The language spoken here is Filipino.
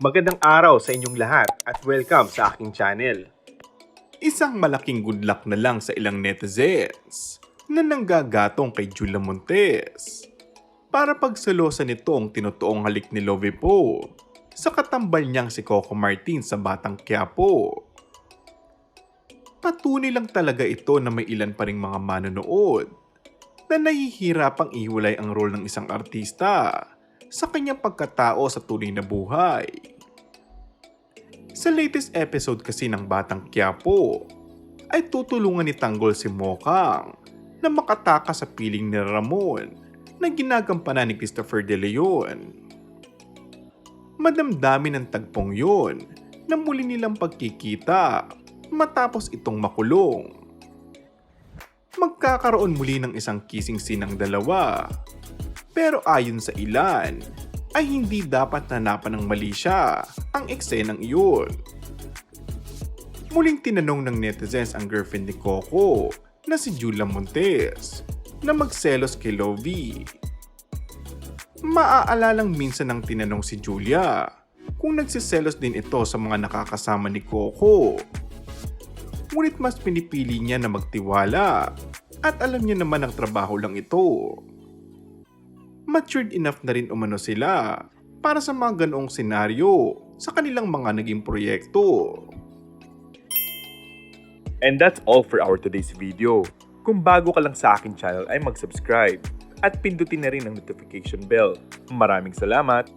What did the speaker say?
Magandang araw sa inyong lahat at welcome sa aking channel. Isang malaking good luck na lang sa ilang netizens na nanggagatong kay Julia Montes para pagselosan nito ang tinutuong halik ni Lovie Poe sa katambal niyang si Coco Martin sa Batang Quiapo. Patunay lang talaga ito na may ilan pa ring mga manonood na nahihirapang ihiwalay ang role ng isang artista sa kanyang pagkatao sa tunay na buhay. Sa latest episode kasi ng Batang Quiapo, ay tutulungan ni Tanggol si Mokang na makatakas sa piling ni Ramon na ginagampanan ni Christopher De Leon. Madamdamin ng tagpong yun na muli nilang pagkikita matapos itong makulong. Magkakaroon muli ng isang kissing scene ng dalawa, pero ayon sa ilan, ay hindi dapat hanapan ng mali siya ang eksenang iyon. Muling tinanong ng netizens ang girlfriend ni Coco na si Julia Montes na magselos kay Lovie. Maaalalang minsan nang tinanong si Julia kung nagsiselos din ito sa mga nakakasama ni Coco. Ngunit mas pinipili niya na magtiwala at alam niya naman ang trabaho lang ito. Matured enough na rin umano sila para sa mga ganoong senaryo sa kanilang mga naging proyekto. And that's all for our today's video. Kung bago ka lang sa aking channel ay mag-subscribe at pindutin na rin ang notification bell. Maraming salamat!